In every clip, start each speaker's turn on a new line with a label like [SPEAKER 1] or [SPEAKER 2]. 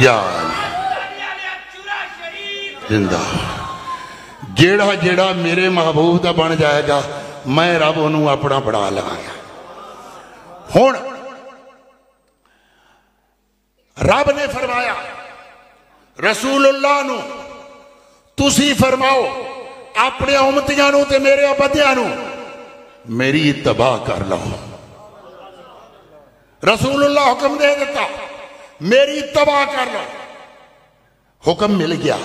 [SPEAKER 1] یا زندہ جیڑا جیڑا میرے محبوب دا بن جائے گا میں رب انہوں اپنا بڑا لگا گا. ہون رب نے فرمایا رسول اللہ نو تسی فرماؤ اپنے امتیاں نو تے میرے عبدیاں نو میری اتباع کر لو. رسول اللہ حکم دے دیتا میری اتباع کر لو. حکم مل گیا.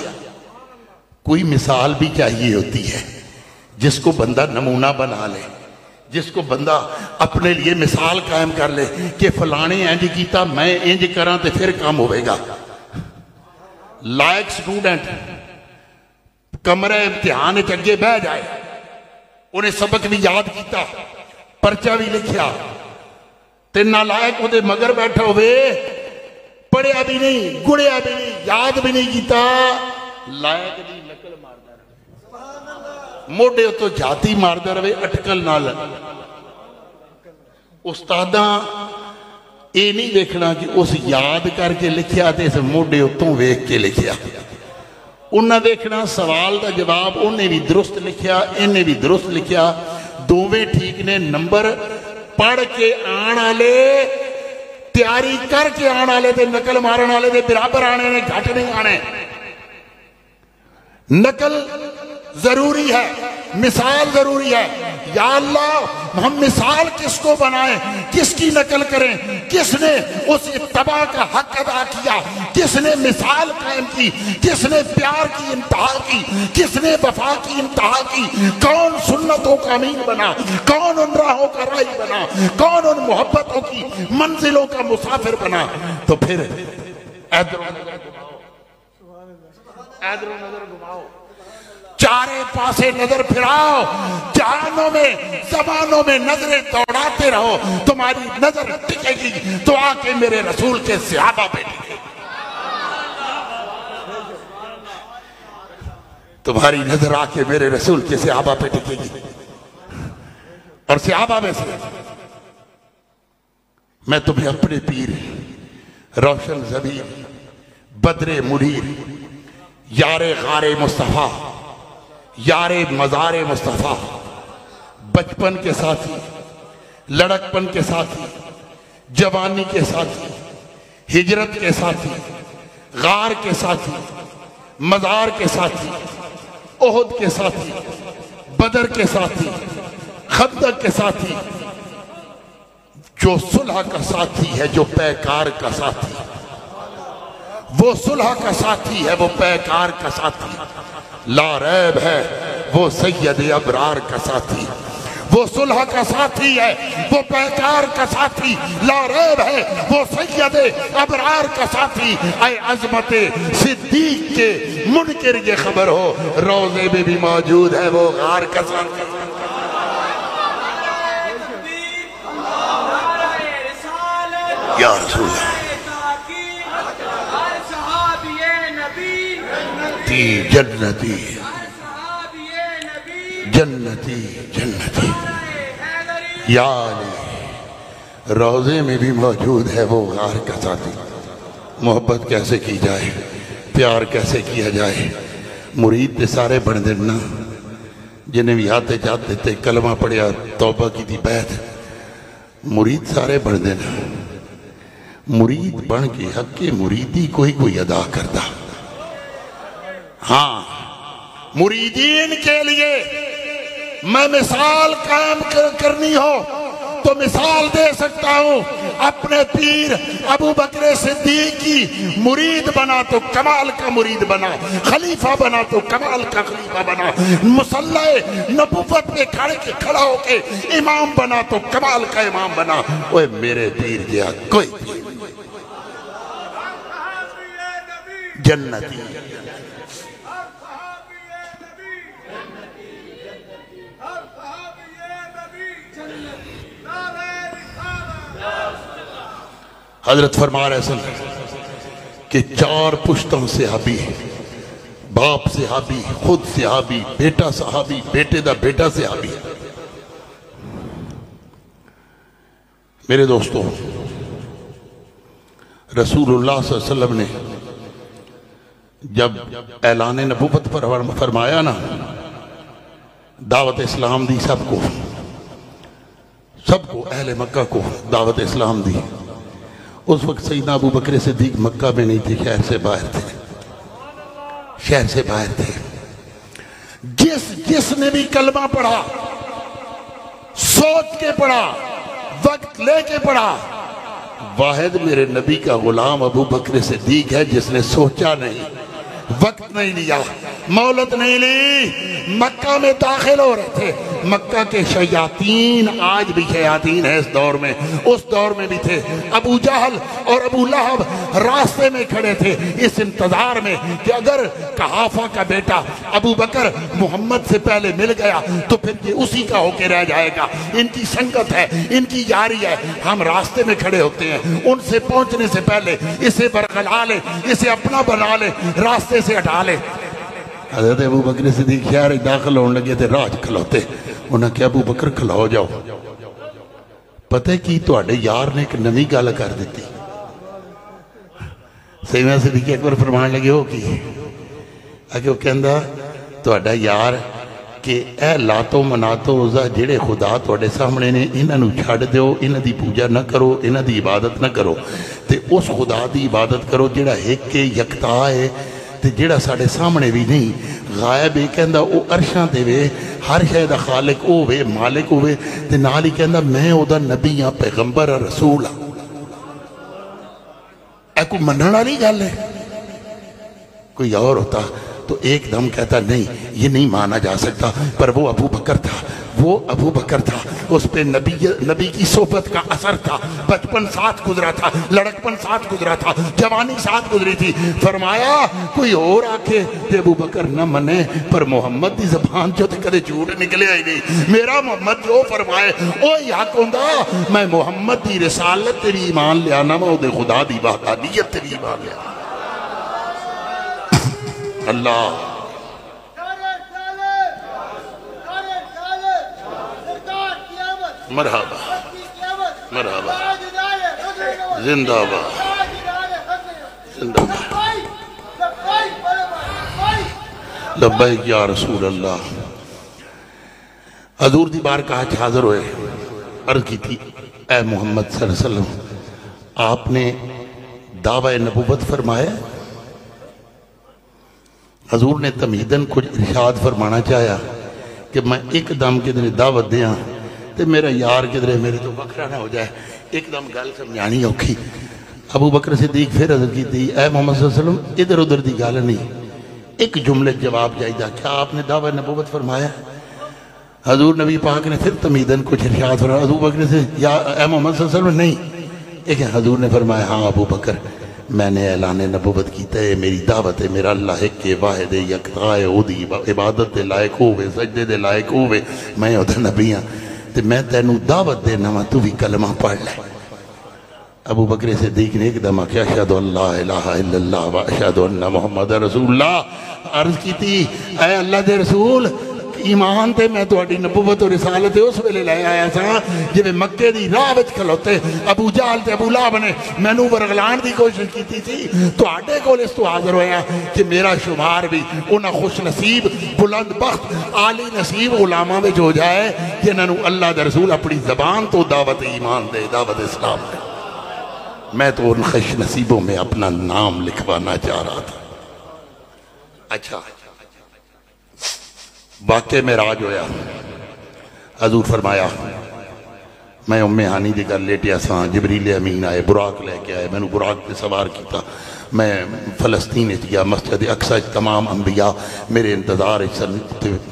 [SPEAKER 1] کوئی مثال بھی چاہیے ہوتی ہے جس کو بندہ نمونہ بنا لے, جس کو بندہ اپنے لیے مثال قائم کر لے کہ فلانے انج کیتا میں انج کراں تے پھر کام ہوئے گا. لائق سٹوڈنٹ کمرے امتحان اگے بہ جائے, انہیں سبق بھی یاد کیتا, پرچہ بھی لکھیا, تے نالائق دے مگر بیٹھا ہوئے, پڑھیا بھی نہیں, گڑیا بھی نہیں, یاد بھی نہیں کیتا, لائق دی نقل ماردہ رہے, موڑے تو جاتی ماردہ رہے, اٹکل نہ لگ. استاداں اے نہیں دیکھنا کہ اس یاد کر کے لکھیا تے اس موڑے تو ویکھ کے لکھیا. انہاں دیکھنا سوال دا جواب انہیں بھی درست لکھیا, انہیں بھی درست لکھیا, دوویں ٹھیک نے. نمبر پڑھ کے آنا لے, تیاری کر کے آنا لے, دے نقل مارنا لے, دے برابر آنے نے, گھٹ نہیں آنے. نقل ضروری ہے, مثال ضروری ہے. یا اللہ ہم مثال کس کو بنائیں, کس کی نقل کریں, کس نے اس اتباع کا حق ادا کیا, کس نے مثال قائم کی, کس نے پیار کی انتہا کی, کس نے وفا کی انتہا کی, کون سنتوں کا امین بنا, کون ان راہوں کا راہی بنا, کون ان محبتوں کی منزلوں کا مسافر بنا. تو پھر ادھر نظر گھماؤ, چارے پاسے نظر پھراؤ, جہانوں میں زمانوں میں نظریں دوڑاتے رہو, تمہاری نظر ٹکے گی تو آ کے میرے رسول کے صحابہ پہ ٹکے. تمہاری نظر آ کے میرے رسول کے صحابہ پہ ٹکے گی. اور صحابہ میں سے میں تمہیں اپنے پیر روشن ضمیر, بدر منیر, یار غار مصطفیٰ, یار مزار مصطفیٰ, بچپن کے ساتھی, لڑکپن کے ساتھی, جوانی کے ساتھی, ہجرت کے ساتھی, غار کے ساتھی, مزار کے ساتھی, احد کے ساتھی, بدر کے ساتھی, خندق کے ساتھی, جو صلح کا ساتھی ہے, جو پیکار کا ساتھی, وہ صلح کا ساتھی ہے, وہ پیکار کا ساتھی, لا ریب ہے وہ سید ابرار کا ساتھی. وہ صلح کا ساتھی ہے, وہ پیکار کا ساتھی, لا ریب ہے وہ سید ابرار کا ساتھی. اے عظمت صدیق کے منکر یہ خبر ہو, روضے میں بھی موجود ہے وہ غار کا ساتھی. یا رسول اللہ جنتی جنتی جنتی یا علی, روضے میں بھی موجود ہے وہ غار کا ساتھی. محبت کیسے کی جائے, پیار کیسے کیا جائے. مرید تے سارے بن دینا, جنہیں بھی آتے جاتے تے کلمہ پڑھیا توبہ کی تھی بیعت, مرید سارے بن دینا. مرید بن کے حق مریدی کوئی ادا کرتا. ہاں مریدین کے لیے میں مثال قائم کرنی ہو تو مثال دے سکتا ہوں. اپنے پیر ابو بکر صدیق کی مرید بنا تو کمال کا مرید بنا, خلیفہ بنا تو کمال کا خلیفہ بنا, مصلی نبوت پہ کھڑا ہو کے امام بنا تو کمال کا امام بنا. اوہ میرے پیر جیا کوئی جنتی. حضرت فرما رہے سن کہ 4 پشتوں صحابی, باپ صحابی, خود صحابی, بیٹا صحابی, بیٹے دا بیٹا صحابی. میرے دوستوں, رسول اللہ صلی اللہ علیہ وسلم نے جب اعلان نبوت پر فرمایا نا دعوت اسلام دی سب کو اہل مکہ کو دعوت اسلام دی، اس وقت سیدنا ابو بکر صدیق مکہ میں نہیں تھے، شہر سے باہر تھے۔ جس نے بھی کلمہ پڑھا، سوچ کے پڑھا، وقت لے کے پڑھا، واحد میرے نبی کا غلام ابو بکر صدیق ہے جس نے سوچا نہیں، وقت نہیں لیا، مہلت نہیں لی۔ مکہ میں داخل ہو رہے تھے، مکہ کے شیاطین، آج بھی شیاطین ہیں اس دور میں، اس دور میں بھی تھے۔ ابو جہل اور ابو لہب راستے میں کھڑے تھے اس انتظار میں کہ اگر قحافہ کا بیٹا ابو بکر محمد سے پہلے مل گیا تو پھر یہ اسی کا ہو کے رہ جائے گا، ان کی سنگت ہے، ان کی یاری ہے، ہم راستے میں کھڑے ہوتے ہیں، ان سے پہنچنے سے پہلے اسے برگلا لے، اسے اپنا بنا لے، راستے سے ہٹا لے۔ حضرت ابو بکر صدیق شہر داخل ہونے لگے تھے، راج کھلوتے، انہوں نے کہا ابو بکر کھلو جاؤ، پتہ کی تواڈے یار نے ایک نویں گل کر دیتی۔ سیدنا صدیق اکبر فرمان لگے ہو کی اگے وہ کہندا تواڈا یار کہ اے لاتو مناتو عزا جڑے خدا تواڈے سامنے نے انہاں نوں چھڈ دیو، انہاں دی پوجا نہ کرو، انہاں دی عبادت نہ کرو، تے اس خدا دی عبادت کرو جڑا ایک کے یکتا ہے تے جڑا ساڑے سامنے بھی نہیں، غائب ہے، کہندا او عرشاں دے وے، ہر شے دا خالق ہوے، مالک ہوے، تے نال ہی کہندا میں او دا نبی ہاں، پیغمبر ہاں، رسول ہاں۔ اے کوئی منن والی گل ہے؟ کوئی اور ہوتا تو ایک دم کہتا نہیں یہ نہیں مانا جا سکتا، پر وہ ابو بکر تھا، اس پہ نبی کی صحبت کا اثر تھا، بچپن ساتھ گزرا تھا، لڑکپن ساتھ گزرا تھا، جوانی ساتھ گزری تھی۔ فرمایا کوئی اور آکے تے ابو بکر نہ منے، پر محمد دی زبان جو تے کدے جھوٹ نکلے آئی نہیں، میرا محمد جو فرمائے او حق ہوندا۔ میں محمد دی رسالت تیری ایمان لیا نا، میں دے خدا دی وحدانیت تیری ایمان لیا۔ اللہ مرحبا مرحبا، زندہ باد زندہ باد، لبیک یا رسول اللہ۔ حضور دی بارگاہ وچ حاضر ہوئے، عرض کی تھی اے محمد صلی اللہ علیہ وسلم آپ نے دعوی نبوت فرمایا؟ حضور نے تمہیدن کچھ ارشاد فرمانا چاہیا کہ میں ایک دم کدھر دعوت دیاں تے میرا یار کدھر میرے تو بکرا نہ ہو جائے، ایک دم گل سمجھانی اوکھی۔ ابو بکر صدیق پھر عرض کی تھی اے محمد صلی اللہ علیہ وسلم ادھر ادھر دی گل نہیں، ایک جملے جواب جائیدہ، کیا آپ نے دعوی نبوت فرمایا؟ حضور نبی پاک نے پھر تمہیدن کچھ ارشاد فرمایا۔ ابو بکر سے یا اے محمد صلی اللہ علیہ وسلم نہیں، ایک حضور نے فرمایا ہاں ابو بکر میں نے اعلان نبوت کیتا ہے، میری دعوت ہے، میرا اللہ ایک کے واحد یکتا ہے، او دی عبادت دے لائق ہوئے، سجدے دے لائق ہوئے، میں ادھر نبی ہاں تے میں تینوں دعوت دینا وا، تو بھی کلمہ پڑھ لے۔ ابو بکر صدیق نے ایک دم کیا اشہدو اللہ الہ الا اللہ و اشہدو ان محمد رسول اللہ۔ عرض کی تھی اے اللہ دے رسول ایمان تے میں تواڈی نبوت اور رسالت اس ویلے لے آیا سا جویں مکے دی راہ وچ کھلوتے ابو جہل تے ابو لہب نے مینوں ورگلان دی کوشش کیتی تھی، تواڈے کول اس تو حاضر ہویا کہ میرا شمار بھی انہاں خوش نصیب بلند بخت عالی نصیب غلاماں وچ ہو جائے جنہاں نوں اللہ دے رسول اپنی زبان تو دعوت ایمان دے، دعوت اسلام دے۔ میں تو ان خوش نصیبوں میں اپنا نام لکھوانا چاہ رہا تھا۔ اچھا واقع معراج ہویا، حضور فرمایا میں ام ہانی دی گل لیٹیا سا، جبریل امین آئے، براق لے کے آئے، میں نے براق پہ سوار کیتا، میں فلسطین گیا، مسجد اقصی تمام انبیاء میرے انتظار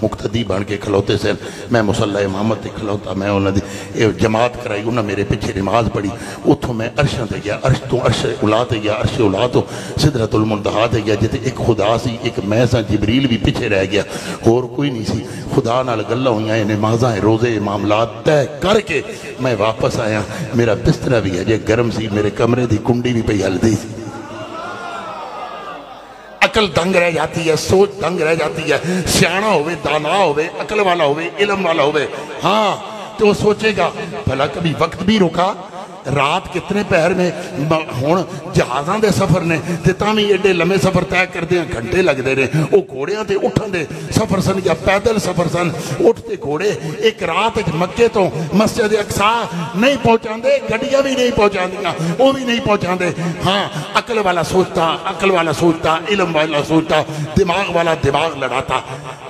[SPEAKER 1] مقتدی بن کے کھلوتے سے، میں مصلی امامت تے کھلوتا، میں انہوں نے جماعت کرائی، انہوں نے میرے پیچھے نماز پڑھی، اتھوں میں عرشاں تے گیا، عرش تو عرش اولا تے گیا، عرش اولا تو سدرۃ المنتہا تے گیا، جتے ایک خدا سی، ایک میں سا، جبریل بھی پیچھے رہ گیا، اور کوئی نہیں سی، خدا نال گلاں ہوئیاں، نمازاں روزے معاملات طے کر کے میں واپس آیا، میرا بسترا بھی ہے جے گرم سی، میرے کمرے دی کنڈی بھی پئی ہلدی سی۔ عقل دنگ رہ جاتی ہے، سوچ دنگ رہ جاتی ہے، سیانا ہوئے، دانا ہوئے، عقل والا ہوئے، علم والا ہوئے، ہاں تو وہ سوچے گا بھلا کبھی وقت بھی رکا، رات کتنے پہر میں ہون جہازاں دے سفر نے تے تاں ایڈے لمبے سفر طے کردے ہیں گھنٹے لگدے نے وہ گھوڑیاں تے اٹھن دے سفر سن یا پیدل سفر سن اٹھتے گھوڑے ایک رات مکے تو مسجد اقصی نہیں پہنچاندے گڈیاں بھی نہیں پہنچاندیاں وہ بھی نہیں پہنچاندے ہاں عقل والا سوچتا علم والا سوچتا دماغ والا دماغ لڑاتا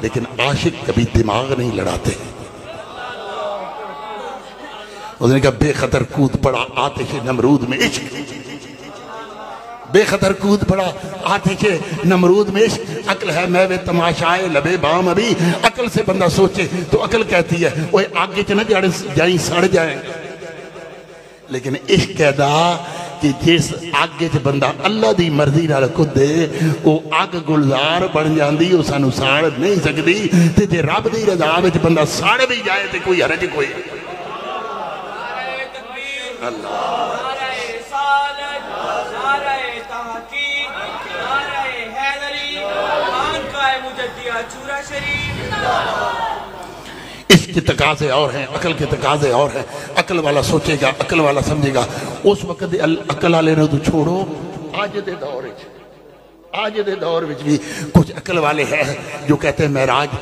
[SPEAKER 1] لیکن عاشق کبھی دماغ نہیں لڑاتے اس نے کہا بے خطر کود پڑا آتش نمرود میں عشق بے خطر کود پڑا آتش نمرود میں عشق عقل ہے میں تماشائے لبے بام ابھی عقل سے بندہ سوچے تو عقل کہتی ہے وہ آگے چ نہ جائیں سڑ جائیں لیکن عشق کہدا کہ جس آگے چ بندہ اللہ دی مرضی نال کدے وہ آگ گلزار بن جاندی وہ سانو ساڑ نہیں سکتی تے جے رب دی رضا وچ بندہ ساڑ بھی جائے تے کوئی حرج کوئی اللہ اس کے تقاضے اور ہیں عقل کے تقاضے اور ہیں عقل والا سوچے گا عقل والا سمجھے گا اس وقت عقل والے نے تو چھوڑو آج دے دور وچ بھی کچھ عقل والے ہیں جو کہتے ہیں معراج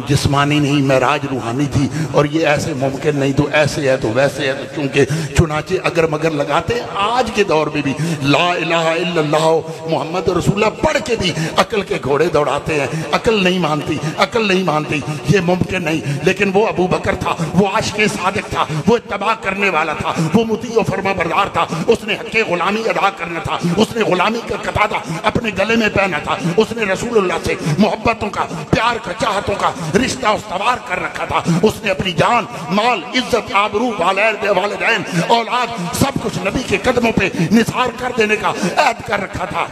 [SPEAKER 1] جسمانی نہیں معراج روحانی تھی اور یہ ایسے ممکن نہیں تو ایسے ہے تو ویسے ہے تو چونکہ چنانچہ اگر مگر لگاتے ہیں آج کے دور میں بھی لا الہ الا اللہ محمد رسول اللہ پڑھ کے بھی عقل کے گھوڑے دوڑاتے ہیں عقل نہیں مانتی یہ ممکن نہیں لیکن وہ ابو بکر تھا وہ عاشق صادق تھا وہ اتباع کرنے والا تھا وہ مطیع و فرما بردار تھا اس نے حق غلامی ادا کرنا تھا اس نے غلامی کا قطادہ اپنے گلے میں پہنا تھا اس نے رسول اللہ سے محبتوں کا پیار کا چاہتوں کا رشتہ استوار کر رکھا تھا اس نے اپنی جان مال عزت آبرو والدین اولاد سب کچھ نبی کے قدموں پہ نثار کر دینے کا عہد کر رکھا تھا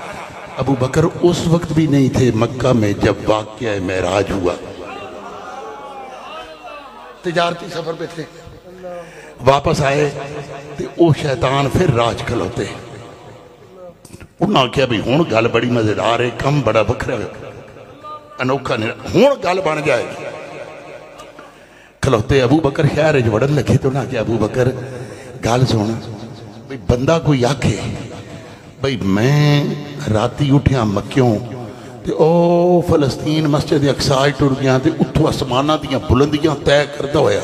[SPEAKER 1] ابو بکر اس وقت بھی نہیں تھے مکہ میں جب واقعہ معراج ہوا تجارتی سفر پہ تھے واپس آئے تو وہ شیطان پھر راج کھلوتے انہاں کیا بھی ہون گل بڑی مزیدار ہے کم بڑا بکرا انوکھا نہیں ہون گل بن جائے گی کھلوتے ابو بکر خیر وڑن لگے تو نہ کہ ابو بکر گل سن بھئی بندہ کوئی آکھے بھئی میں راتی اٹھیا مکیوں تے او فلسطین مسجد اقصی ٹر گیا تے اتھو آسماناں دیاں بلندیاں طے کردا ہویا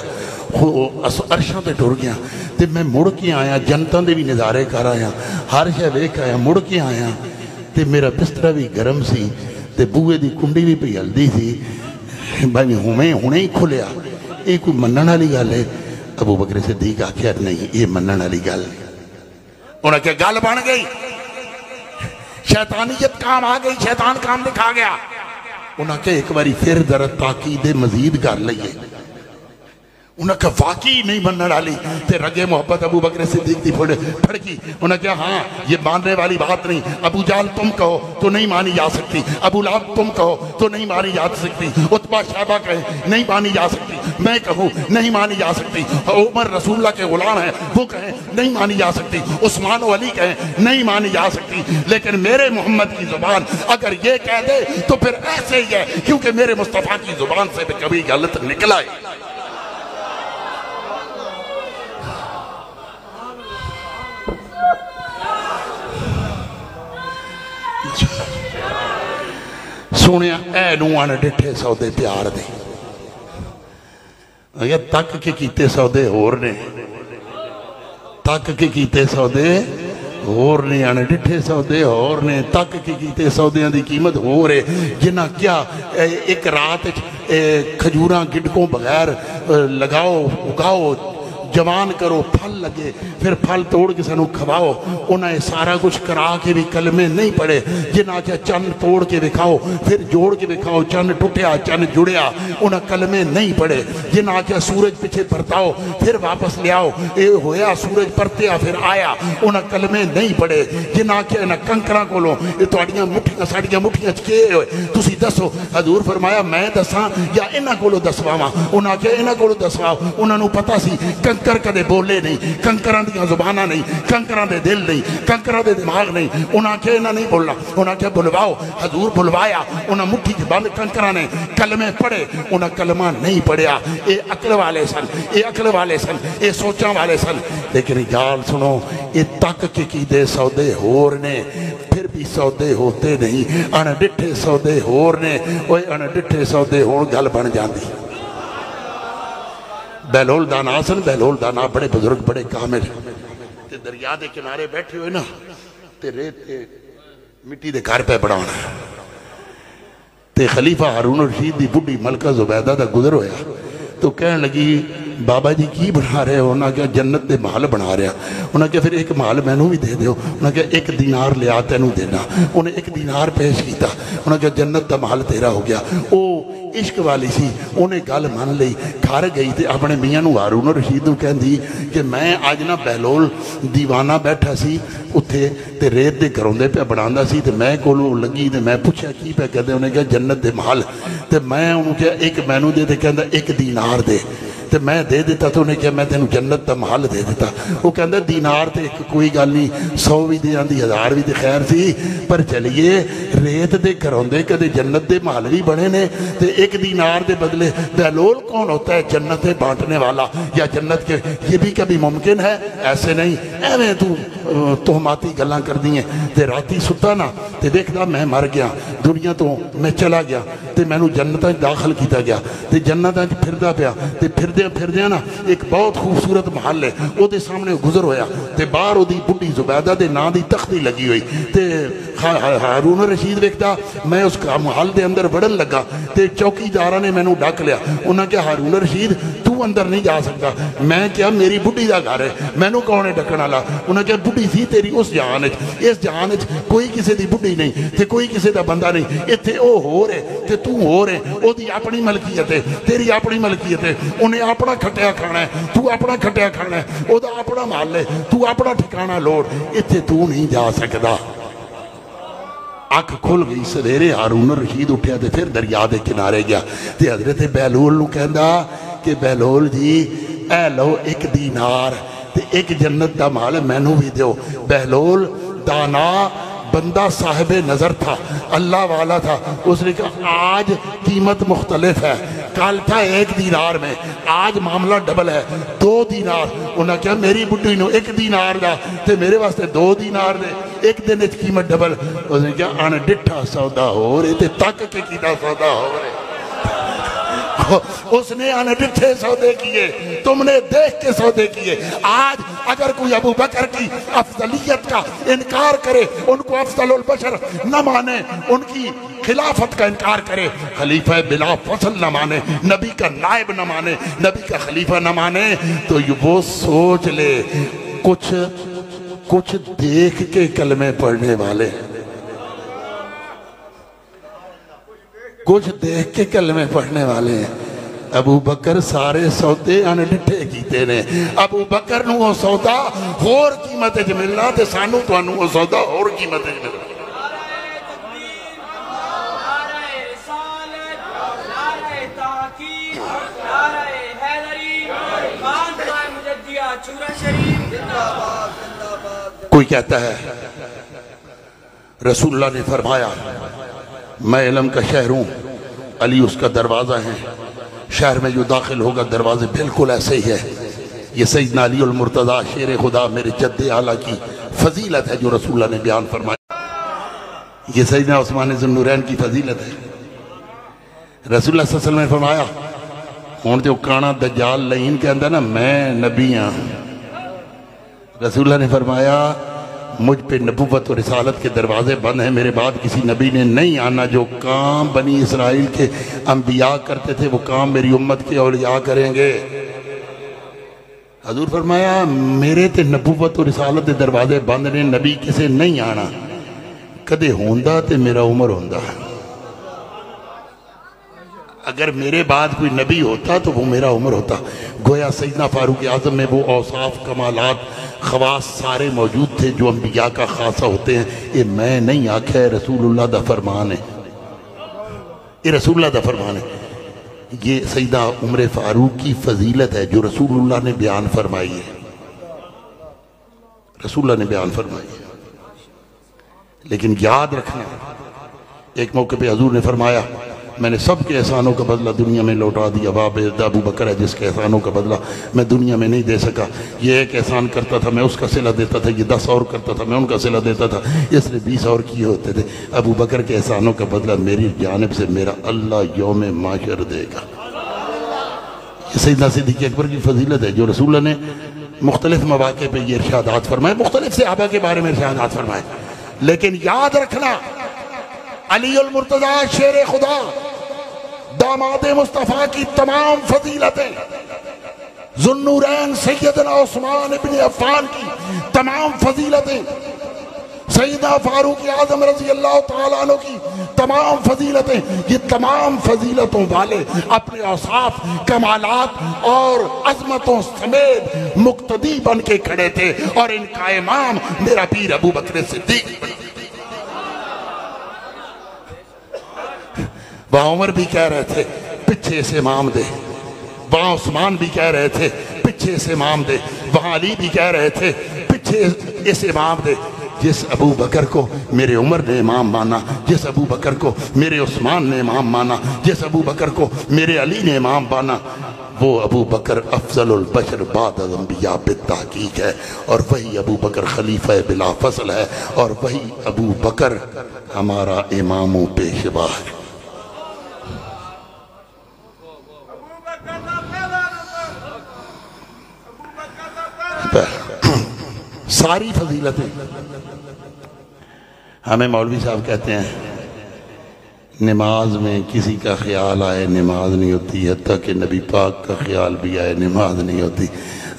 [SPEAKER 1] عرشاں تے ٹر گیا تے میں مڑ کے آیا جنتاں دے بھی نظارے کر آیا ہر شے ویکھ آیا مڑ کے آیا تے میرا بستر بھی گرم سی تے بوئے دی کنڈی بھی پئی ہلدی سی بھائی ہنے ہی کھلیا یہ کوئی منن والی گل ہے ابو بکر صدیق آکھیا نہیں یہ منن والی گل نہیں انہاں کہ گل بن گئی شیطانیت کام آ گئی شیطان کام دکھا گیا انہاں کہ ایک باری پھر درد تاکید مزید کر لئیے انہاں کہا واقعی نہیں بننے والی تے رگے محبت ابو بکر صدیق دی پھڑکی انہاں کہا ہاں یہ ماننے والی بات نہیں ابو جال تم کہو تو نہیں مانی جا سکتی ابو لہب تم کہو تو نہیں مانی جا سکتی عتبہ شیبہ کہیں نہیں مانی جا سکتی میں کہوں نہیں مانی جا سکتی عمر رسول اللہ کے غلام ہیں وہ کہیں نہیں مانی جا سکتی عثمان و علی کہیں نہیں مانی جا سکتی لیکن میرے محمد کی زبان اگر یہ کہہ دے تو پھر ایسے ہی ہے کیونکہ میرے مصطفیٰ کی زبان سے بھی کبھی غلط نکلا ہے سونیا اے نوان ڈٹھے سودے پیار دے یہ تک کے کیتے سودے ہور نے تک کے کیتے سودے ہور نے آنے ڈٹھے سودے ہور نے تک کے کیتے سودیاں دی قیمت ہو رہے جنہ کیا ایک رات کھجوراں گڈکوں بغیر لگاؤ اگاؤ جوان کرو پھل لگے پھر پھل توڑ کے سنو کھواؤ انہیں سارا کچھ کرا کے بھی کلمے نہیں پڑے جنہ کیا چند توڑ کے دکھاؤ پھر جوڑ کے دکھاؤ چند ٹوٹیا چند جڑیا انہیں کلمے نہیں پڑے جنہ کیا سورج پیچھے پرتاؤ پھر واپس لے آؤ اے ہویا سورج پرتیا پھر آیا انہیں کلمے نہیں پڑے جنہ کیا انہیں کنکرہ کو لو یہ توڑیاں مٹھیاں ساڑیاں مٹھیاں چکے ہوئے تسی دسو حضور فرمایا میں دساں یا انہیں کو لو دسواما انہیں کیا انہیں کو لو دسواؤ انہوں نے پتا سی کنکر کدے بولے نہیں، کنکراں دیاں زباناں نہیں، کنکراں دے دل نہیں، کنکراں دے دماغ نہیں. انہاں کہ انہاں نہیں بولنا، انہاں کہ بلواؤ. حضور بلوایا، انہاں مٹھی کے بند کنکراں نے کلمے پڑھے، انہاں کلمہ نہیں پڑھیا. اے عقل والے سن، اے عقل والے سن، اے سوچاں والے سن. لیکن گال سنو، اے تک کے کی دے سودے ہور نے، پھر بھی سودے ہوتے نہیں. ان ڈٹھے سودے ہور نے، اوے ان ڈٹھے سودے ہون گل بن جاندی. بہلول دانا سن، بہلول دانا بڑے بزرگ، بڑے کامل. تے دریا دے کنارے بیٹھے ہوئے نا، تے ریت تے مٹی دے گھر پہ بڑھانا. تے خلیفہ ہارون الرشید دی بڑی ملکہ زبیدہ دا گزر ہویا تو کہنے لگی بابا جی کی بنا رہے ہو؟ انہاں کہا جنت دے محل بنا رہے ہیں. انہاں کہا پھر ایک محل میں نو بھی دے دیو. انہاں کہا ایک دینار لے آتے نو دینا. انہیں ایک دینار پیش کیتا. انہاں کہا جنت دا محل تیرا ہو گیا. او عشق والی سی، انہیں گل مان لئی، گھر گئی تے اپنے میاں نو ہارون الرشید نو کہندی کہ میں آج نا بہلول دیوانہ بیٹھا سی اتھے تے ریت دے گھروندے پہ بناندا سی تے میں کولو لگی تے میں پوچھا کی پہ کہتے. انہیں کہا جنت دے محل. تے میں انہوں کہا ایک مینو دے تے کہندا ایک دینار دے. تے میں دے دیتا تو انہیں کہا میں تینوں جنت دا محل دے دیتا. وہ کہندا دینار تے کوئی گل نہیں، 100 بھی دے آندی، 1000 بھی تے خیر سی، پر چلیے ریت دے گھروندے کدے جنت دے محل بھی بنے نے تے ایک دینار دے بدلے. بہلول کون ہوتا ہے؟ جنت بانٹنے والا یا جنت کے. یہ بھی کبھی ممکن ہے؟ ایسے نہیں. ایویں تو تہماتی گلاں کر دی ہیں. تے راتی ستا نا تے دیکھدا میں مر گیا، دنیا تو میں چلا گیا تے میں نو جنتاں داخل کیتا گیا تے جنتاں پھردا پیا تے پھردیاں نا ایک بہت خوبصورت محل ہے. او دے سامنے گزر ہویا تے باہر او دی بڈھی زبیدہ دے نام دی تختی لگی ہوئی تے ہارون الرشید ویکھدا. میں اس محل دے اندر وڑن لگا تے چوکیداراں نے مینوں ڈک لیا. انہاں کہا ہارون الرشید تو اندر نہیں جا سکتا. میں کیا میری بڈھی دا گھر ہے، مینوں کون ہے ڈکن والا؟ انہاں کہا بڈھی سی تیری اس جہان وچ، اس جہان وچ کوئی کسے دی بڈھی نہیں تے کوئی کسے دا بندہ نہیں. ایتھے او ہو رہے تے تو ہو رہے. او دی اپنی ملکیت ہے، تیری اپنی ملکیت ہے. انہیں اپنا کھٹیا کھانا ہے، تو اپنا کھٹیا کھانا ہے. او دا اپنا محل ہے، تو اپنا ٹھکانہ لوڑ. ایتھے تو نہیں جا سکدا. اکھ کھل گئی سویرے ہارون الرشید اٹھیا تے پھر دریا دے کنارے گیا تے حضرت بہلول نو کہندا کہ بہلول جی اے لو ایک دینار تے ایک جنت دا مال مینوں بھی دیو. بہلول دانا بندہ صاحب نظر تھا، اللہ والا تھا. اس نے کہا آج قیمت مختلف ہے، کل تھا 1 دینار میں، آج معاملہ ڈبل ہے، 2 دینار. انہوں نے کہا میری بڈی نو 1 دینار دا تے میرے واسطے 2 دینار دے، ایک دن اچ قیمت ڈبل. اس نے کہا ان ڈٹھا سودا ہو رہے تے تک کے کیتا سودا ہو رہے. اس نے ان ڈٹھے سودے کیے، تم نے دیکھ کے سودے کیے. آج اگر کوئی ابو بکر کی افضلیت کا انکار کرے، ان کو افضل البشر نہ مانے، ان کی خلافت کا انکار کرے، خلیفہ بلا فصل نہ مانے، نبی کا نائب نہ مانے، نبی کا خلیفہ نہ مانے، تو وہ سوچ لے کچھ دیکھ کے کلمے پڑھنے والے، کچھ دیکھ کے کلمے پڑھنے والے ہیں. ابو بکر سارے سودے ان ڈٹھے کیتے نے. ابو بکر نو وہ سودا اور قیمت وچ ملنا تے سانو تانوں وہ سودا اور قیمت وچ ملنا. کوئی کہتا ہے رسول اللہ نے فرمایا میں علم کا شہر ہوں، علی اس کا دروازہ ہے، شہر میں جو داخل ہوگا دروازے بالکل ایسے ہی ہے. یہ سیدنا علی المرتضیٰ شیر خدا میرے جد اعلیٰ کی فضیلت ہے جو رسول اللہ نے بیان فرمایا. یہ سیدنا عثمان ذو النورین کی فضیلت ہے. رسول اللہ صلی اللہ علیہ وسلم نے فرمایا ہون جو کانا دجال لین کے اندر نا میں نبی ہاں. رسول اللہ نے فرمایا مجھ پہ نبوت اور رسالت کے دروازے بند ہیں، میرے بعد کسی نبی نے نہیں آنا. جو کام بنی اسرائیل کے انبیاء کرتے تھے وہ کام میری امت کے اولیاء کریں گے. حضور فرمایا میرے تے نبوت اور رسالت کے دروازے بند نے، نبی کسے نہیں آنا. کدے ہوندہ تے میرا عمر ہوندہ. اگر میرے بعد کوئی نبی ہوتا تو وہ میرا عمر ہوتا. گویا سیدنا فاروق اعظم میں وہ اوصاف کمالات خواص سارے موجود تھے جو انبیاء کا خاصہ ہوتے ہیں. یہ میں نہیں آکھا ہے، رسول اللہ دا فرمان ہے. یہ رسول اللہ دا فرمان ہے. یہ سیدہ عمر فاروق کی فضیلت ہے جو رسول اللہ نے بیان فرمائی ہے، رسول اللہ نے بیان فرمائی ہے۔ لیکن یاد رکھنا، ایک موقع پہ حضور نے فرمایا میں نے سب کے احسانوں کا بدلہ دنیا میں لوٹا دیا، باب ابو بکر ہے جس کے احسانوں کا بدلہ میں دنیا میں نہیں دے سکا، یہ ایک احسان کرتا تھا میں اس کا صلہ دیتا تھا، یہ 10 اور کرتا تھا میں ان کا صلہ دیتا تھا، اس نے 20 اور کیے ہوتے تھے، ابو بکر کے احسانوں کا بدلہ میری جانب سے میرا اللہ یوم معاشر دے گا۔ یہ سیدنا صدیق اکبر کی فضیلت ہے جو رسول اللہ نے مختلف مواقع پہ یہ ارشادات فرمائے، مختلف صحابہ کے بارے میں ارشادات فرمائے۔ لیکن یاد رکھنا علی المرتضیٰ شیر خدا داماد مصطفیٰ کی تمام فضیلتیں، ذو النورین سیدنا عثمان ابن عفان کی تمام فضیلتیں، سیدنا فاروق اعظم رضی اللہ تعالیٰ عنہ کی تمام فضیلتیں، یہ تمام فضیلتوں والے اپنے اوصاف، کمالات اور عظمتوں سمیت مقتدی بن کے کھڑے تھے، اور ان کا امام میرا پیر ابو بکر صدیق۔ وہاں عمر بھی کہہ رہے تھے پیچھے سے امام دے، وہاں عثمان بھی کہہ رہے تھے پیچھے سے امام دے، وہاں علی بھی کہہ رہے تھے پیچھے اس امام دے۔ جس ابو بکر کو میرے عمر نے امام مانا، جس ابو بکر کو میرے عثمان نے امام مانا، جس ابو بکر کو میرے علی نے امام مانا، وہ ابو بکر افضل البشر بعد الانبیاء بالتحقیق ہے، اور وہی ابو بکر خلیفہ بلا فصل ہے، اور وہی ابو بکر ہمارا امام و پیشوا ہے۔ ساری فضیلتیں ہمیں مولوی صاحب کہتے ہیں نماز میں کسی کا خیال آئے نماز نہیں ہوتی، حتیٰ کہ نبی پاک کا خیال بھی آئے نماز نہیں ہوتی۔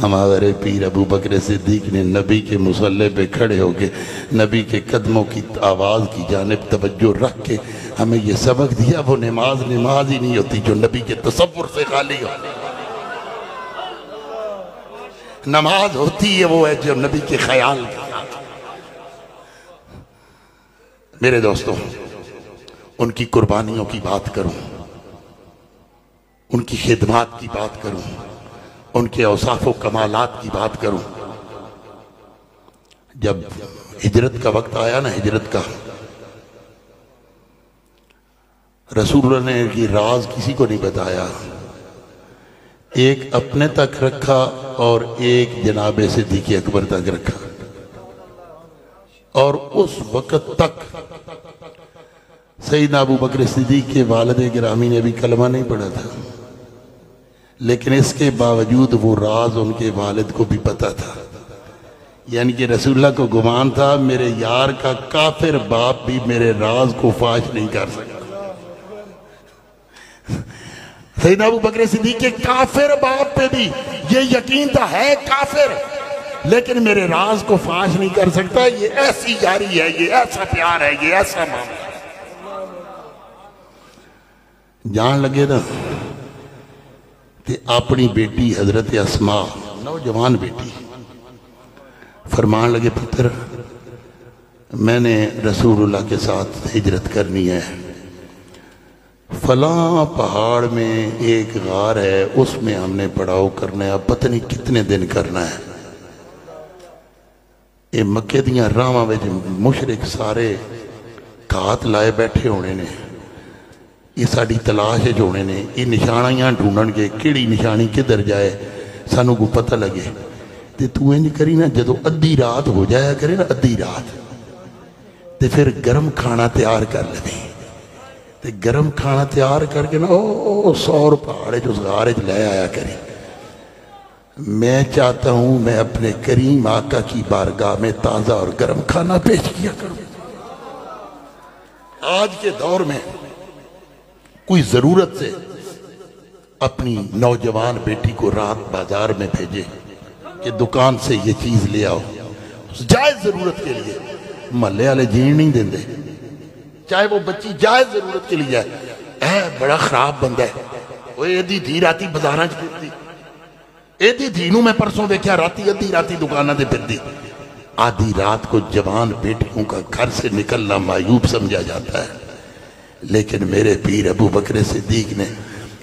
[SPEAKER 1] ہمارے پیر ابو بکر صدیق نے نبی کے مصلی پہ کھڑے ہو کے نبی کے قدموں کی آواز کی جانب توجہ رکھ کے ہمیں یہ سبق دیا، وہ نماز ہی نہیں ہوتی جو نبی کے تصور سے خالی ہو۔ نماز ہوتی ہے وہ ہے جو نبی کے خیال کا۔ میرے دوستوں، ان کی قربانیوں کی بات کروں، ان کی خدمات کی بات کروں، ان کے اوصاف و کمالات کی بات کروں، جب ہجرت کا وقت آیا نا، ہجرت کا، رسول اللہ نے یہ راز کسی کو نہیں بتایا، ایک اپنے تک رکھا اور ایک جناب صدیق اکبر تک رکھا، اور اس وقت تک سیدنا ابو بکر صدیق کے والد گرامی نے بھی کلمہ نہیں پڑھا تھا، لیکن اس کے باوجود وہ راز ان کے والد کو بھی پتا تھا، یعنی کہ رسول اللہ کو گمان تھا میرے یار کا کافر باپ بھی میرے راز کو فاش نہیں کر سکتا۔ سیدنا ابو بکر صدیق کے کافر باپ پہ بھی یہ یقین تھا ہے کافر، لیکن میرے راز کو فاش نہیں کر سکتا، یہ ایسی یاری ہے، یہ ایسا پیار ہے، یہ ایسا معاملہ ہے۔ جان لگے نا کہ اپنی بیٹی حضرت اسماء، نوجوان بیٹی، فرمان لگے پتر میں نے رسول اللہ کے ساتھ ہجرت کرنی ہے، فلاں پہاڑ میں ایک غار ہے، اس میں ہم نے پڑاؤ کرنا ہے، پتہ نہیں کتنے دن کرنا ہے۔ یہ مکے دیاں راواں وچ مشرک سارے گھات لائے بیٹھے ہونے نے، یہ ساڑی تلاش ہے ہونے نے، یہ نشانیاں ڈھونڈن گے کیڑی نشانی کدھر جائے سانوں کو پتہ لگے۔ تے تو انج کری نا جدو ادھی رات ہو جایا کرے نا، ادھی رات تے پھر گرم کھانا تیار کر لے، تے گرم کھانا تیار کر کے نا او 100 پہاڑے جو غارج لے آیا کرے۔ میں چاہتا ہوں میں اپنے کریم آقا کی بارگاہ میں تازہ اور گرم کھانا پیش کیا کروں۔ آج کے دور میں کوئی ضرورت سے اپنی نوجوان بیٹی کو رات بازار میں بھیجے کہ دکان سے یہ چیز لے آؤ، جائز ضرورت کے لیے، محلے والے جین نہیں دیندے، چاہے وہ بچی جائز ضرورت کے لیے ہے، بڑا خراب بندہ ہے، وہ ایدھی دھی راتی بازاراں چ پھردی، ایدھی دھینوں میں پرسوں دیکھا راتی ادھی راتی دکانہ دے پھردی۔ آدھی رات کو جوان بیٹیوں کا گھر سے نکلنا معیوب سمجھا جاتا ہے، لیکن میرے پیر ابو بکر صدیق نے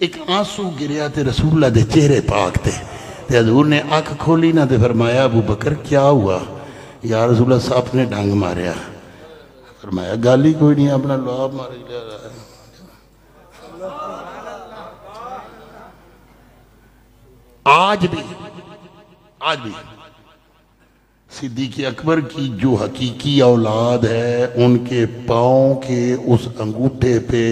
[SPEAKER 1] ایک آنسو گریا تے رسول اللہ دے چہرے پاک تے حضور نے آنکھ کھولی نہ تے فرمایا ابو بکر کیا ہوا؟ یا رسول اللہ صاحب نے ڈانگ ماریا۔ فرمایا گالی کوئی نہیں، اپنا لعاب مارے لیا رہا ہے۔ آج بھی صدیق اکبر کی جو حقیقی اولاد ہے، ان کے پاؤں کے اس انگوٹھے پہ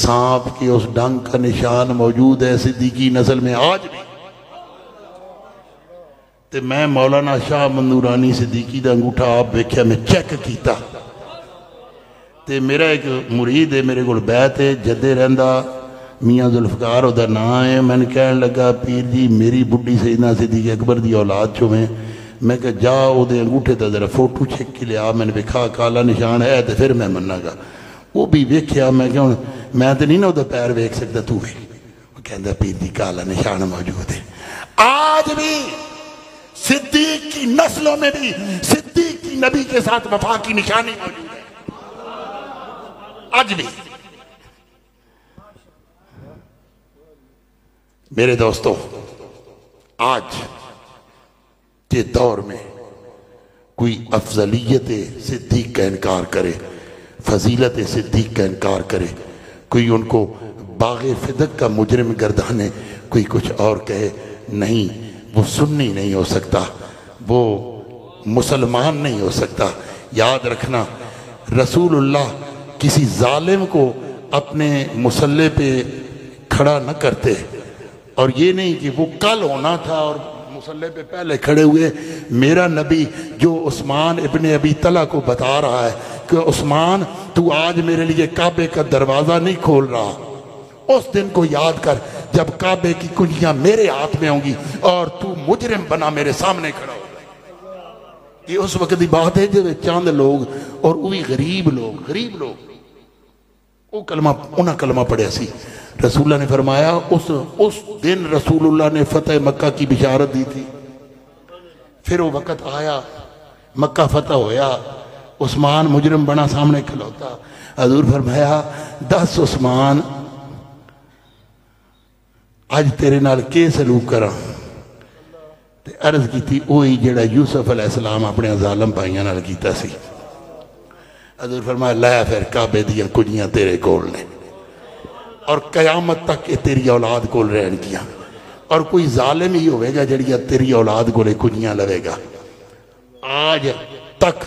[SPEAKER 1] سانپ کے اس ڈنگ کا نشان موجود ہے صدیقی نسل میں آج بھی۔ تے میں مولانا شاہ مندورانی صدیقی دا انگوٹھا آپ ویکھیا میں چیک کیتا، تے میرا ایک مرید ہے میرے کو بیعت ہے جدے رہندا میاں ذوالفقار او دا نام ہے، میں نے کہنے لگا پیر جی میری بڈی سیدنا صدیق اکبر دی اولاد چو میں کہا جا او دے انگوٹھے تا ذرا فوٹو چیک کے لیا، میں نے ویکھا کالا نشان ہے تے پھر میں مننا گا۔ وہ بھی ویکھیا، میں کہا میں تے نہیں نا او دا پیر ویکھ سکتا، تو ہے۔ وہ کہندا پیر جی کالا نشان موجود ہے۔ آج بھی صدیق کی نسلوں میں بھی صدیق کی نبی کے ساتھ وفا کی نشانی موجود ہے، آج بھی۔ میرے دوستو، آج کے دور میں کوئی افضلیت صدیق کا انکار کرے، فضیلت صدیق کا انکار کرے، کوئی ان کو باغ فدق کا مجرم گردانے، کوئی کچھ اور کہے، نہیں، وہ سنی نہیں ہو سکتا، وہ مسلمان نہیں ہو سکتا۔ یاد رکھنا، رسول اللہ کسی ظالم کو اپنے مصلے پہ کھڑا نہ کرتے، اور یہ نہیں کہ وہ کل ہونا تھا اور مصلے پہ پہلے کھڑے ہوئے۔ میرا نبی جو عثمان ابن ابی طلحہ کو بتا رہا ہے کہ عثمان تو آج میرے لیے کعبے کا دروازہ نہیں کھول رہا، اس دن کو یاد کر جب کعبے کی کنجیاں میرے ہاتھ میں ہوں گی اور تو مجرم بنا میرے سامنے کھڑا ہو۔ یہ اس وقت دی بات ہے جب چاند لوگ اور وہی غریب لوگ وہ کلمہ پڑھیا سی۔ رسول اللہ نے فرمایا اس دن رسول اللہ نے فتح مکہ کی بشارت دی تھی، پھر وہ وقت آیا، مکہ فتح ہویا، عثمان مجرم بنا سامنے کھلوتا، حضور فرمایا 10 عثمان آج تیرے نال کے سلوک کرا؟ تے عرض کی تھی اوہی جڑا یوسف علیہ السلام اپنے ظالم بھائیاں نال کیتا سی۔ حضور فرمایا لایا پھر کعبے دیاں کنجیاں تیرے کول نے، اور قیامت تک یہ تیری اولاد کول رہن گیا، اور کوئی ظالم ہی ہوئے گا جڑیا تیری اولاد کولے کنجیاں لوے گا۔ آج تک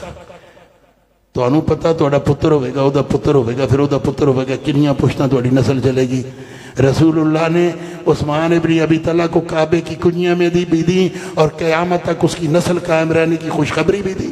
[SPEAKER 1] تو انہوں پتا تو اڑا پتر ہوئے گا، او دا پتر ہوئے گا، پھر او دا پتر ہوئے گا، کنیاں پوچھنا تو اڑی نسل چلے گی۔ رسول اللہ نے عثمان ابن ابی طلحہ کو کعبے کی کنیاں میں بھی دی، اور قیامت تک اس کی نسل قائم رہنے کی خوشخبری بھی دی۔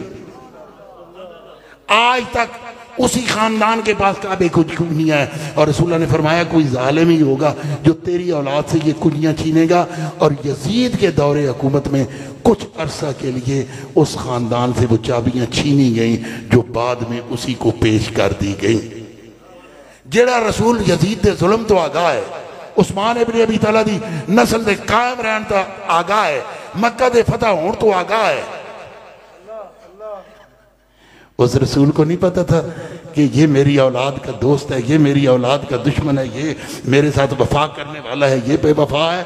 [SPEAKER 1] آج تک اسی خاندان کے پاس کعبے کی کنیاں ہیں، اور رسول اللہ نے فرمایا کوئی ظالم ہی ہوگا جو تیری اولاد سے یہ کنیاں چھینے گا۔ اور یزید کے دور حکومت میں کچھ عرصہ کے لیے اس خاندان سے وہ چابیاں چھینی گئیں جو بعد میں اسی کو پیش کر دی گئیں۔ جیڑا رسول یزید دے ظلم تو آگاہ ہے، عثمان ابن ابی طلحہ دی نسل دے قائم رہن تو آگاہ ہے، مکہ دے فتح ہون تو آگاہ ہے۔ اس رسول کو نہیں پتا تھا کہ یہ میری اولاد کا دوست ہے، یہ میری اولاد کا دشمن ہے، یہ میرے ساتھ وفا کرنے والا ہے، یہ بے وفا ہے؟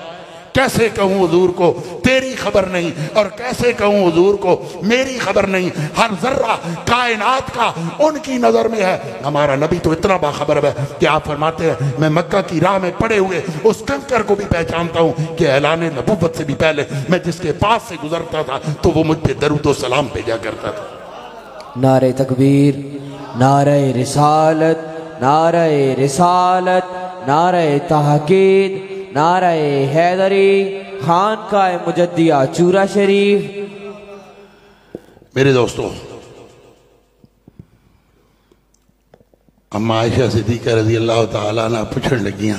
[SPEAKER 1] کیسے کہوں حضور کو تیری خبر نہیں، اور کیسے کہوں حضور کو میری خبر نہیں؟ ہر ذرہ کائنات کا ان کی نظر میں ہے۔ ہمارا نبی تو اتنا باخبر ہے کہ آپ فرماتے ہیں میں مکہ کی راہ میں پڑے ہوئے اس کنکر کو بھی پہچانتا ہوں کہ اعلان نبوت سے بھی پہلے میں جس کے پاس سے گزرتا تھا تو وہ مجھ پہ درود و سلام بھیجا کرتا تھا۔
[SPEAKER 2] نعرہ تکبیر، نعرہ رسالت، نعرہ رسالت، نعرہ تحقیق، نعرہ حیدری، خانقاہ مجدیہ چورا شریف۔
[SPEAKER 1] میرے دوستو، اما عائشہ صدیقہ رضی اللہ تعالیٰ عنہ پوچھن لگیاں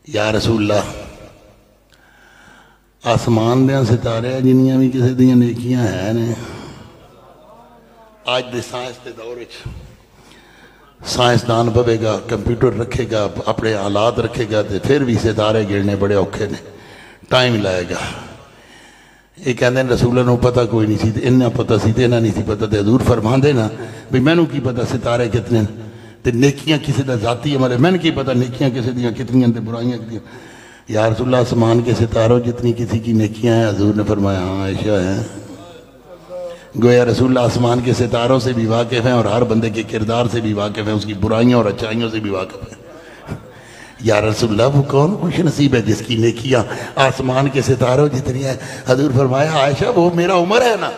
[SPEAKER 1] یا رسول اللہ، آسمان دیاں ستارے جنیاں بھی کسی دیاں نیکیاں ہیں نے؟ آج دے سائنس دے دور سائنسدان بھوے گا، کمپیوٹر رکھے گا، اپنے آلات رکھے گا، پھر بھی ستارے گرنے بڑے اوکھے نے، ٹائم لائے گا۔ یہ کہندے ہیں رسول اللہ نے پتہ کوئی نہیں سی، انہاں پتہ سی تے انہاں نہیں سی پتہ، تے حضور فرماندے نا بھی میں نو کی پتہ ستارے کتنے، تے نیکیاں کسی دا ذاتی عمل ہے. میں نے کی پتا نیکیاں کسی دیاں کتنی تے برائیاں کتنی. یا رسول اللہ آسمان کے ستاروں جتنی کسی کی نیکیاں ہیں. حضور نے فرمایا ہاں عائشہ ہیں. گویا رسول اللہ آسمان کے ستاروں سے بھی واقف ہیں اور ہر بندے کے کردار سے بھی واقف ہیں, اس کی برائیوں اور اچھائیوں سے بھی واقف ہیں. یا رسول اللہ وہ کون خوش نصیب ہے جس کی نیکیاں آسمان کے ستاروں جتنی ہیں. حضور فرمایا عائشہ وہ میرا عمر ہے نا,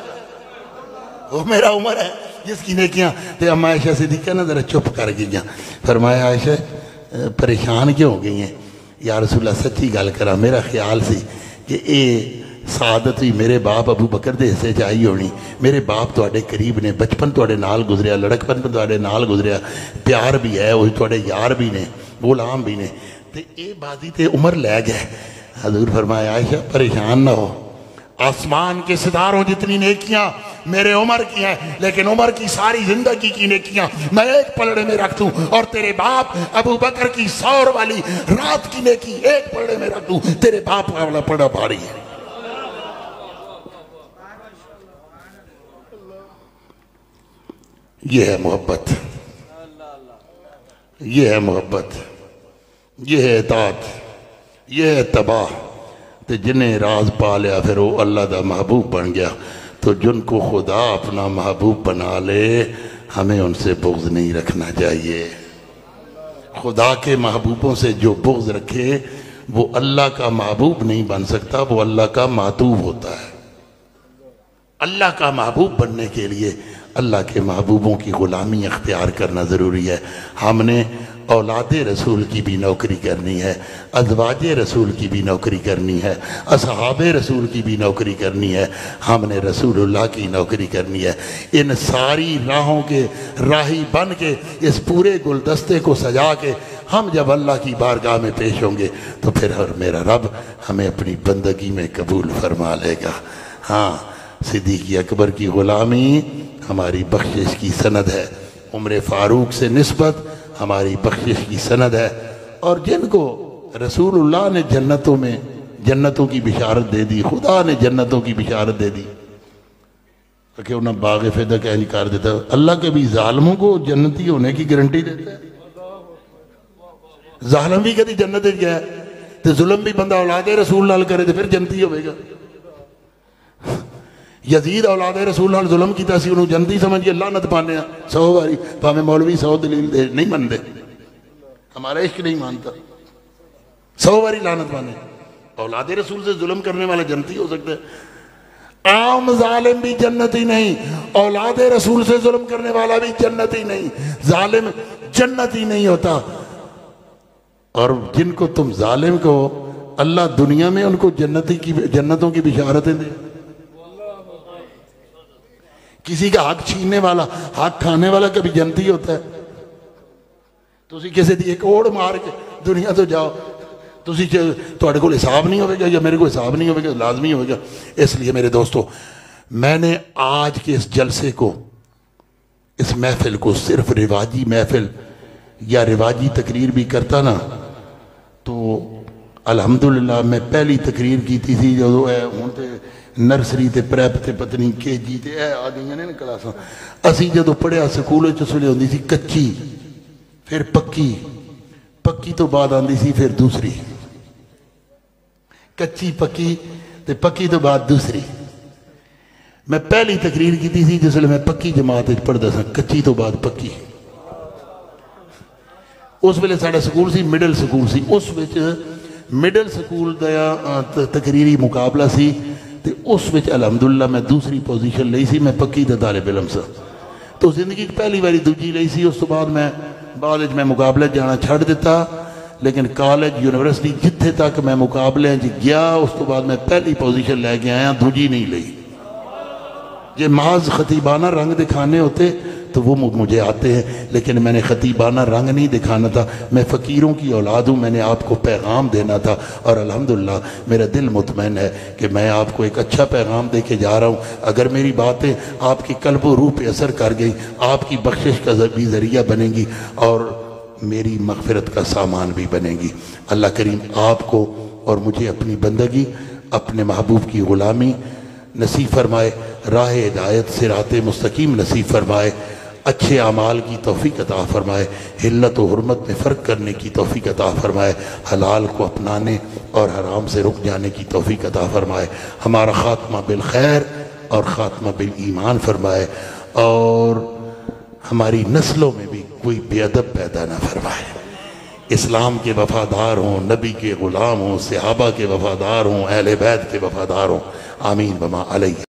[SPEAKER 1] وہ میرا عمر ہے جس کی نیکیاں. تو اما عائشہ صدیقہ نا ذرا چپ کر گئیاں. فرمایا عائشہ پریشان کیوں ہو گئی ہیں؟ یا رسول اللہ سچی گل کرا, میرا خیال سی کہ اے سعادت بھی میرے باپ ابو بکر دے حصے چاہی ہونی. میرے باپ تواڈے قریب نے, بچپن تواڈے نال گزریا, لڑکپن تواڈے نال گزریا, پیار بھی ہے, وہ تواڈے یار بھی نے, غلام بھی نے, تے اے بازی تے عمر لے گئے. حضور فرمایا عائشہ پریشان نہ ہو, آسمان کے ستاروں جتنی نیکیاں میرے عمر کی ہیں, لیکن عمر کی ساری زندگی کی نیکیاں میں ایک پلڑے میں رکھ دوں, اور تیرے باپ ابو بکر کی 100 والی رات کی نیکی ایک پلڑے میں رکھ دوں. تیرے باپ والا پڑا بھاری ہے. یہ ہے محبت, یہ ہے محبت, یہ ہے اطاعت, یہ ہے تباہ. تو جنہیں راز پا لیا پھر وہ اللہ دا محبوب بن گیا. تو جن کو خدا اپنا محبوب بنا لے ہمیں ان سے بغض نہیں رکھنا چاہیے. خدا کے محبوبوں سے جو بغض رکھے وہ اللہ کا محبوب نہیں بن سکتا, وہ اللہ کا معطوب ہوتا ہے. اللہ کا محبوب بننے کے لیے اللہ کے محبوبوں کی غلامی اختیار کرنا ضروری ہے. ہم نے اولاد رسول کی بھی نوکری کرنی ہے, ازواج رسول کی بھی نوکری کرنی ہے, اصحاب رسول کی بھی نوکری کرنی ہے, ہم نے رسول اللہ کی نوکری کرنی ہے. ان ساری راہوں کے راہی بن کے اس پورے گلدستے کو سجا کے ہم جب اللہ کی بارگاہ میں پیش ہوں گے تو پھر میرا رب ہمیں اپنی بندگی میں قبول فرما لے گا. ہاں صدیق اکبر کی غلامی ہماری بخشش کی سند ہے, عمر فاروق سے نسبت ہماری بخشش کی سند ہے. اور جن کو رسول اللہ نے جنتوں میں جنتوں کی بشارت دے دی, خدا نے جنتوں کی بشارت دے دی, کہ انہیں باغ فدہ کا انکار دیتا. اللہ کے بھی ظالموں کو جنتی ہونے کی گارنٹی دیتا ہے. ظالم بھی کدی جنت گیا ہے تو ظلم بھی بندہ اولاد رسول نال کرے تو پھر جنتی ہوئے گا. یزید اولاد رسول نال ظلم کی تاسی انہوں جنتی سمجھ کے لعنت پانے ہیں 100 باری, پاہمیں مولوی 100 دلیل دے نہیں مندے, ہمارا عشق نہیں مانتا, 100 باری لعنت پانے. اولاد رسول سے ظلم کرنے والا جنتی ہو سکتا ہے؟ عام ظالم بھی جنتی نہیں, اولاد رسول سے ظلم کرنے والا بھی جنتی نہیں. ظالم جنتی نہیں ہوتا. اور جن کو تم ظالم کو اللہ دنیا میں ان کو جنتوں کی بشارتیں دے. کسی کا حق چھیننے والا, حق کھانے والا کبھی جنتی ہوتا ہے؟ تو اسی کسی دی ایک اوڑ مار کے دنیا تو جاؤ, تو اسی توڑے کو حساب نہیں ہوئے گا یا میرے کو حساب نہیں ہوئے گا, لازمی ہوئے گا. اس لیے میرے دوستو, میں نے آج کے اس جلسے کو, اس محفل کو صرف رواجی محفل یا رواجی تقریر بھی کرتا نا تو الحمدللہ میں پہلی تقریر کی تھی جو ہے ہوں نرسری تے پریپ تے پتنی کے جی تے اے آدھیاں نے کلاساں. اسی جدو پڑھیا سکول چسلے ہوندی سی کچی, پھر پکی, پکی تو بعد آندی سی پھر دوسری, کچی پکی تے پکی تو بعد دوسری. میں پہلی تقریر کی تھی جس لئے میں پکی جماعت پڑھدا سا, کچی تو بعد پکی. اس ویلے ساڑا سکول سی مڈل سکول سی, اس وچ مڈل سکول دا تقریری مقابلہ سی تے اس وچ الحمدللہ میں دوسری پوزیشن لئی سی. میں پکی دا طالب علم سا, تو زندگی پہلی باری دوجی لئی سی. اس تو بعد میں مقابلے جانا چھڑ دیتا, لیکن کالج یونیورسٹی جتھے تک میں مقابلے گیا اس تو بعد میں پہلی پوزیشن لے کے آیا, دوجی نہیں لئی. یہ محض خطیبانہ رنگ دکھانے ہوتے تو وہ مجھے آتے ہیں, لیکن میں نے خطیبانہ رنگ نہیں دکھانا تھا. میں فقیروں کی اولاد ہوں, میں نے آپ کو پیغام دینا تھا, اور الحمدللہ میرا دل مطمئن ہے کہ میں آپ کو ایک اچھا پیغام دے کے جا رہا ہوں. اگر میری باتیں آپ کی قلب و روح پہ اثر کر گئی, آپ کی بخشش کا بھی ذریعہ بنیں گی اور میری مغفرت کا سامان بھی بنے گی. اللہ کریم آپ کو اور مجھے اپنی بندگی, اپنے محبوب کی غلامی نصیب فرمائے, راہ ہدایت صراط مستقیم نصیب فرمائے. اچھے اعمال کی توفیق عطا فرمائے، حلت و حرمت میں فرق کرنے کی توفیق عطا فرمائے، حلال کو اپنانے اور حرام سے رک جانے کی توفیق عطا فرمائے، ہمارا خاتمہ بالخیر اور خاتمہ بالایمان فرمائے، اور ہماری نسلوں میں بھی کوئی بے ادب پیدا نہ فرمائے، اسلام کے وفادار ہوں، نبی کے غلام ہوں، صحابہ کے وفادار ہوں، اہل بیت کے وفادار ہوں، آمین وما علیہ۔